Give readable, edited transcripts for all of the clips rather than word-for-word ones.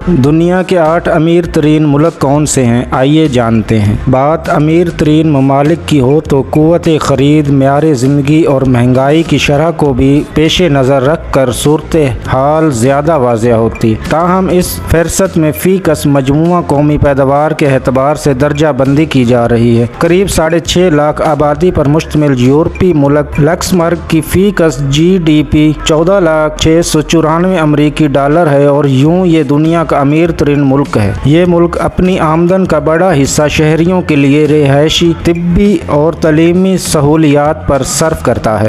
دنیا کے 8 امیر ترین ملک کون سے ہیں؟ آئیے جانتے ہیں۔ بات امیر ترین ممالک کی ہو تو قوت خرید، معیار زندگی اور مہنگائی کی شرح کو بھی پیش نظر رکھ کر صورتحال زیادہ واضح ہوتی ہے۔ تاہم اس فہرست میں فی کس مجموعہ قومی پیداوار کے اعتبار سے درجہ بندی کی جا رہی ہے۔ قریب 6.5 لاکھ آبادی پر مشتمل یورپی ملک لکسمبرگ کی فی کس GDP 14,694 امریکی ڈالر ہے اور یوں یہ دنیا کا امیر ترین ملک ہے۔ یہ ملک اپنی آمدن کا بڑا حصہ شہریوں کے لیے رہائشی، طبی اور تعلیمی سہولیات پر صرف کرتا ہے۔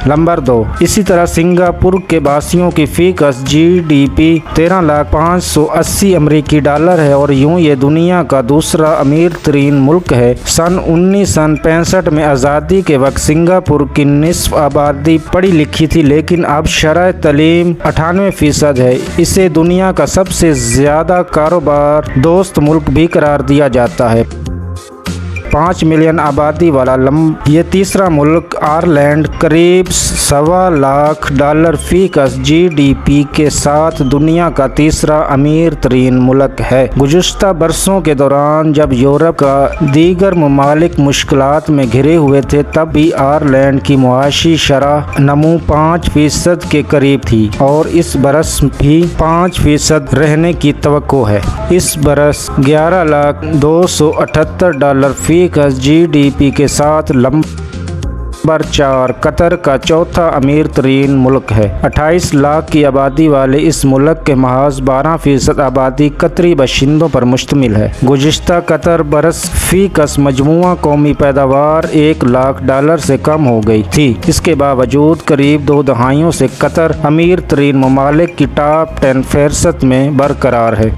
نمبر 2، اسی طرح سنگاپور کے باسیوں کی فی کس GDP 13,580 امریکی ڈالر ہے اور یوں یہ دنیا کا دوسرا امیر ترین ملک ہے۔ سن 1965 میں آزادی کے وقت سنگاپور کی نصف آبادی پڑھی لکھی تھی، لیکن اب شرح تعلیم 98% ہے۔ اسے دنیا کا سب سے زیادہ کاروبار دوست ملک بھی قرار دیا جاتا ہے۔ 5 ملین آبادی والا یہ تیسرا ملک آئرلینڈ قریب $1.25 فی کس GDP کے ساتھ دنیا کا تیسرا امیر ترین ملک ہے۔ گزشتہ برسوں کے دوران جب یورپ کا دیگر ممالک مشکلات میں گھرے ہوئے تھے، تب بھی آئرلینڈ کی معاشی شرح نمو 5% کے قریب تھی اور اس برس بھی 5% رہنے کی توقع ہے۔ اس برس $11,278 فی کس GDP کے ساتھ نمبر 4 قطر کا چوتھا امیر ترین ملک ہے۔ 28 لاکھ کی آبادی والے اس ملک کے محض 12% آبادی قطری باشندوں پر مشتمل ہے۔ گزشتہ قطر برس فی کس مجموعہ قومی پیداوار $1,00,000 سے کم ہو گئی تھی۔ اس کے باوجود قریب 2 دہائیوں سے قطر امیر ترین ممالک کی ٹاپ 10 فہرست میں برقرار ہے۔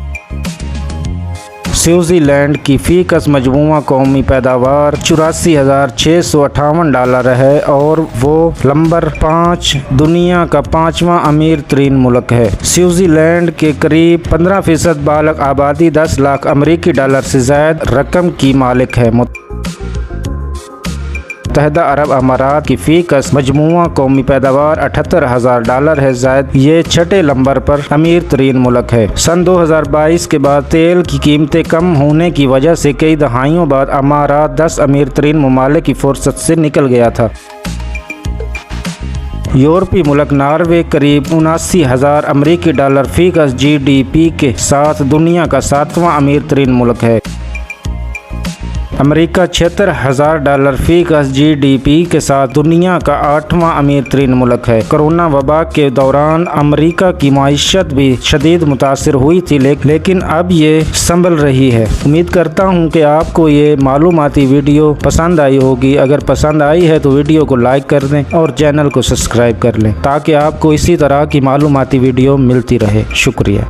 سوئٹزر لینڈ کی فی کس مجموعہ قومی پیداوار $84,658 ہے اور وہ نمبر 5 دنیا کا 5واں امیر ترین ملک ہے۔ سوئٹزر لینڈ کے قریب 15% بالغ آبادی 10 لاکھ امریکی ڈالر سے زائد رقم کی مالک ہے۔ متحدہ عرب امارات کی فی کس مجموعہ قومی پیداوار $78,000 ہے، زائد یہ 6 نمبر پر امیر ترین ملک ہے۔ سن 2022 کے بعد تیل کی قیمتیں کم ہونے کی وجہ سے کئی دہائیوں بعد امارات 10 امیر ترین ممالک کی فہرست سے نکل گیا تھا۔ یورپی ملک ناروے قریب $79,000 امریکی ڈالر فی کس GDP کے ساتھ دنیا کا 7واں امیر ترین ملک ہے۔ امریکہ $76,000 فی کس GDP کے ساتھ دنیا کا 8واں امیر ترین ملک ہے۔ کرونا وبا کے دوران امریکہ کی معیشت بھی شدید متاثر ہوئی تھی، لیکن اب یہ سنبھل رہی ہے۔ امید کرتا ہوں کہ آپ کو یہ معلوماتی ویڈیو پسند آئی ہوگی۔ اگر پسند آئی ہے تو ویڈیو کو لائک کر دیں اور چینل کو سبسکرائب کر لیں تاکہ آپ کو اسی طرح کی معلوماتی ویڈیو ملتی رہے۔ شکریہ۔